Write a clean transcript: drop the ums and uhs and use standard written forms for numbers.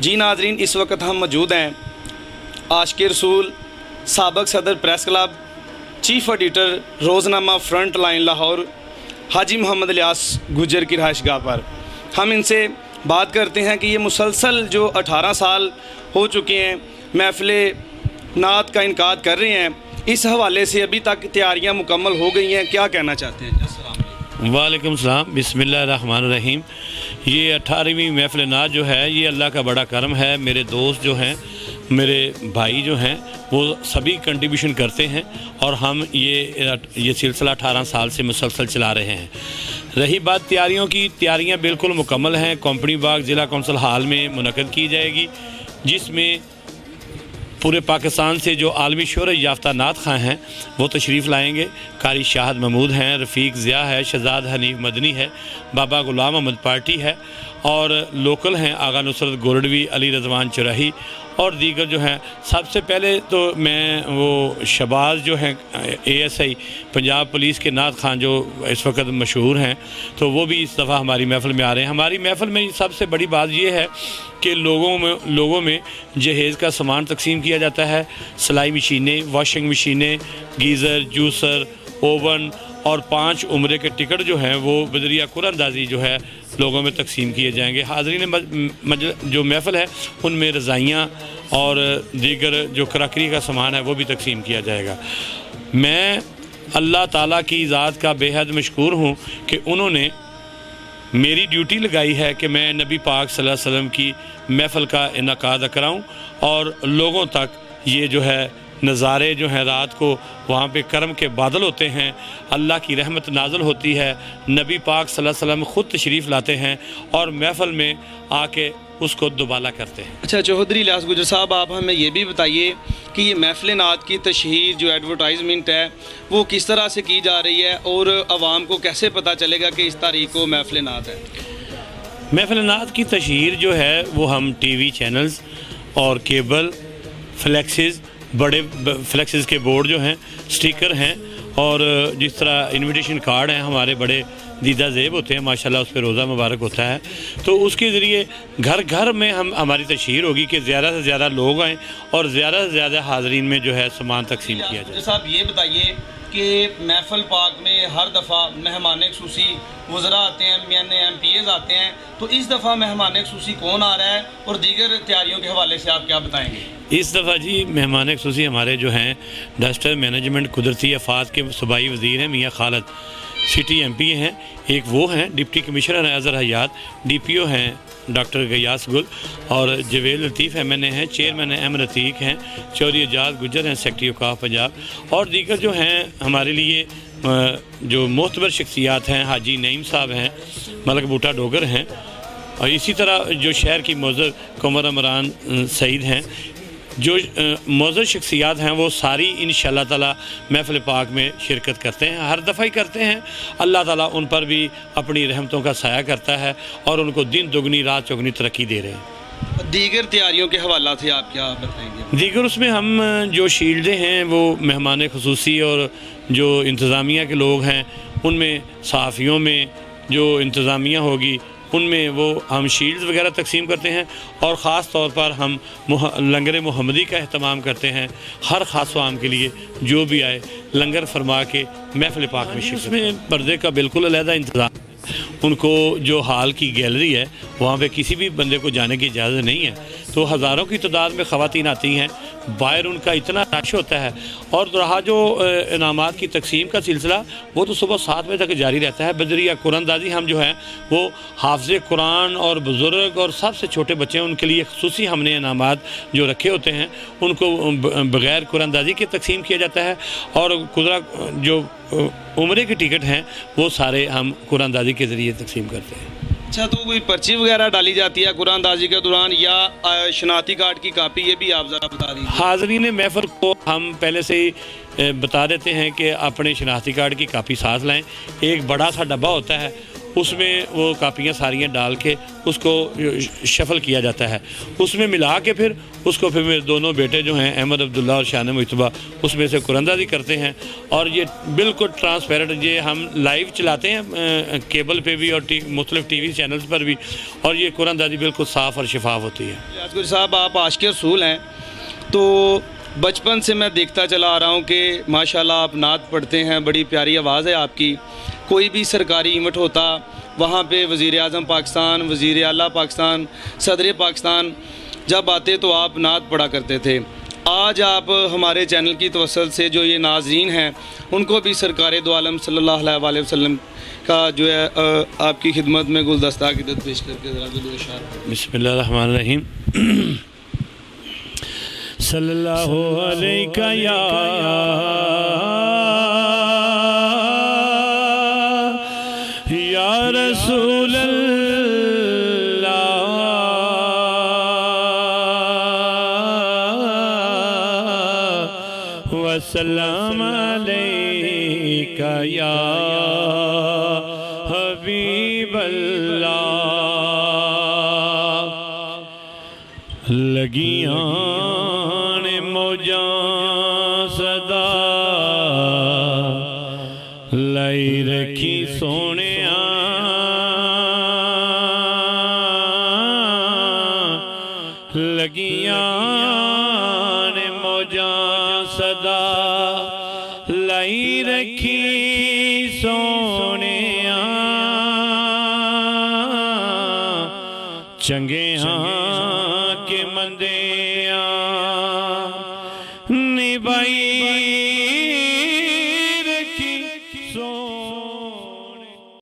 जी नाजरीन, इस वक्त हम मौजूद हैं आशिक़ रसूल साबक सदर प्रेस क्लब, चीफ एडिटर रोज़नामा फ्रंट लाइन लाहौर हाजी मोहम्मद इलियास गुजर की रहायशगाह पर। हम इनसे बात करते हैं कि ये मुसलसल जो 18 साल हो चुके हैं महफ़िल नात का इनकाद कर रहे हैं, इस हवाले से अभी तक तैयारियां मुकम्मल हो गई हैं, क्या कहना चाहते हैं? वालेकुम सलाम, बिस्मिल्लाहिर्रहमानिर्रहीम। ये 18वीं महफ़िल नात जो है ये अल्लाह का बड़ा करम है। मेरे दोस्त जो हैं, मेरे भाई जो हैं, वो सभी कंट्रीब्यूशन करते हैं और हम ये सिलसिला 18 साल से मुसलसल चला रहे हैं। रही बात तैयारियों की, तैयारियां बिल्कुल मुकम्मल हैं। कंपनी बाग ज़िला कौंसल हाल में मुनक़द की जाएगी, जिसमें पूरे पाकिस्तान से जो आलमी शोहरत याफ्ता नात खां हैं वो तशरीफ़ लाएंगे। कारी शाहद महमूद हैं, रफ़ीक ज़िया है, शहज़ाद हनीफ मदनी है, बाबा गुलाम अहमद पार्टी है और लोकल हैं आगा नुसरत गोरडवी, अली रज़वान चुराही और दीगर जो हैं। सबसे पहले तो मैं वो शबाज जो हैं ASI पंजाब पुलिस के नात खान जो इस वक्त मशहूर हैं, तो वो भी इस दफ़ा हमारी महफ़िल में आ रहे हैं। हमारी महफ़िल में सबसे बड़ी बात ये है कि लोगों में जहेज़ का सामान तकसीम किया जाता है। सिलाई मशीनें, वॉशिंग मशीनें, गीज़र, जूसर, ओवन और 5 उम्रे के टिकट जो हैं वो बदरिया कुरानंदाजी जो है लोगों में तकसीम किए जाएंगे। हाज़रीन जो महफ़िल है उनमें रज़ाइयाँ और दीगर जो कराकरी का सामान है वो भी तकसीम किया जाएगा। मैं अल्लाह ताला की ज़ात का बेहद मशकूर हूँ कि उन्होंने मेरी ड्यूटी लगाई है कि मैं नबी पाक सल्लल्लाहु अलैहि वसल्लम की महफ़िल का इनकाद कराऊँ और लोगों तक ये जो है नज़ारे जो हैं, रात को वहाँ पे करम के बादल होते हैं, अल्लाह की रहमत नाज़िल होती है, नबी पाक सल्लल्लाहु अलैहि वसल्लम ख़ुद तशरीफ़ लाते हैं और महफ़िल में आके उसको दुबाला करते हैं। अच्छा चौधरी इलियास गुजर साहब, आप हमें ये भी बताइए कि ये महफ़िल नात की तशहीर जो एडवर्टाइजमेंट है वो किस तरह से की जा रही है और आवाम को कैसे पता चलेगा कि इस तारीख़ को महफ़िल नात है? महफ़िल नात की तशहीर जो है वो हम TV चैनल्स और केबल फ्लैक्सेस, बड़े फ्लैक्सेस के बोर्ड जो हैं, स्टिकर हैं और जिस तरह इनविटेशन कार्ड हैं हमारे बड़े दीदा ज़ेब होते हैं माशाल्लाह, उस पर रोज़ा मुबारक होता है, तो उसके ज़रिए घर घर में हमारी तशहीर होगी कि ज़्यादा से ज़्यादा लोग आएँ और ज़्यादा से ज़्यादा हाज़रीन में जो है सामान तकसीम किया जाए। साहब ये बताइए कि महफ़िल पाक में हर दफ़ा मेहमान ख़ुसूसी वज़रा आते हैं, MPs आते हैं, तो इस दफ़ा मेहमान ख़ुसूसी कौन आ रहा है और दीगर तैयारियों के हवाले से आप क्या बताएँगे? इस दफ़ा जी मेहमान ख़ुसूसी हमारे जो हैं डिज़ास्टर मैनेजमेंट कुदरती आफ़ात के सूबाई वज़ीर हैं मियाँ खालिद, सिटी MP हैं, एक वो हैं डिप्टी कमिश्नर हैं अज़हर हयात, DPO हैं डॉक्टर गयास गुल और जवेद लतीफ़ MNA हैं, चेयरमैन M रतीक हैं, चौधरी एजाज गुजर हैं, सेक्रेटरी औकाफ पंजाब और दीगर जो हैं हमारे लिए जो मोतबर शख्सियात हैं, हाजी नईम साहब हैं, मलक बूटा डोगर हैं और इसी तरह जो शहर की मोज़र कमर इमरान सईद हैं, जो मोज़र शख्सियात हैं वो सारी इंशाअल्लाह ताला महफ़िल पाक में शिरकत करते हैं, हर दफ़ा ही करते हैं। अल्लाह ताला उन पर भी अपनी रहमतों का साया करता है और उनको दिन दुगनी रात चौगनी तरक्की दे रहे हैं। दीगर तैयारियों के हवाला से आप क्या बताएंगे? दीगर उसमें हम जो शील्डें हैं वो मेहमान ख़ुसूसी और जो इंतज़ामिया के लोग हैं उनमें, सहाफ़ियों में जो इंतज़ामिया होगी उनमें वो हम शील्ड्स वगैरह तकसीम करते हैं और ख़ास तौर पर हम लंगर मोहम्मदी का अहतमाम करते हैं। हर ख़ास आम के लिए जो भी आए लंगर फरमा के महफ़िल पाक में शिरकत। उसमें पर्दे का बिल्कुल अलहदा इंतज़ाम, उनको जो हाल की गैलरी है वहाँ पे किसी भी बंदे को जाने की इजाज़त नहीं है, तो हज़ारों की तादाद में ख़वातीन आती हैं, बाहर उनका इतना रश होता है और रहा जो इनामात की तकसीम का सिलसिला वो तो सुबह 7 बजे तक जारी रहता है। बदरिया कुरानंदाजी हम जो है वो हाफ़िज़ कुरान और बुज़ुर्ग और सबसे छोटे बच्चे हैं उनके लिए ख़ुसूसी हमने इनामात जो रखे होते हैं उनको बग़ैर कुरानंदाजी के तकसीम किया जाता है और जो उम्रे के टिकट हैं वो सारे हम कुरानंदाजी के ज़रिए तकसीम करते हैं। अच्छा, तो कोई पर्ची वगैरह डाली जाती है कुरानंदाजी के दौरान या शनाख्ती कार्ड की कापी, ये भी आप ज़रा बता दीजिए। हाज़रीन महफ़िल को हम पहले से ही बता देते हैं कि अपने शनाख्ती कार्ड की कापी साथ लाएं। एक बड़ा सा डब्बा होता है उसमें वो कापियाँ सारियाँ डाल के उसको शफल किया जाता है, उसमें मिला के फिर उसको फिर मेरे दोनों बेटे जो हैं अहमद अब्दुल्ला और शान मुजतबा उसमें से कुरानंदाजी करते हैं। और ये बिल्कुल ट्रांसपेरेंट, ये हम लाइव चलाते हैं केबल पे भी और मुख्तलिफ टीवी चैनल्स पर भी, और ये कुरानंदाजी बिल्कुल साफ़ और शफाफ होती है। याजगुर साहब, आप आशिक़ रसूल हैं, तो बचपन से मैं देखता चला आ रहा हूँ कि माशाल्लाह आप नात पढ़ते हैं, बड़ी प्यारी आवाज़ है आपकी। कोई भी सरकारी इवेंट होता वहाँ पे वज़ीर आज़म पाकिस्तान, वज़ीर आला पाकिस्तान, सदर पाकिस्तान जब आते तो आप नात पढ़ा करते थे। आज आप हमारे चैनल की तवस्सुल से जो ये नाज़रीन हैं उनको भी सरकार दो आलम सल्लल्लाहु अलैहि वसल्लम का जो है आपकी खिदमत में गुलदस्ता अक़ीदत पेश करके ज़रा दो इशारा। बिस्मिल्लाहिर्रहमानिर्रहीम। सल्लल्लाहु अलैका या रसूल अल्लाह, वसल्लम अलैका या हबीब अल्लाह। लगियां ने मौजां सदा लाई रखी सोनिया, लगियां ने मौजां सदा लाई रखी सोनिया, चंगे हाँ के मंदे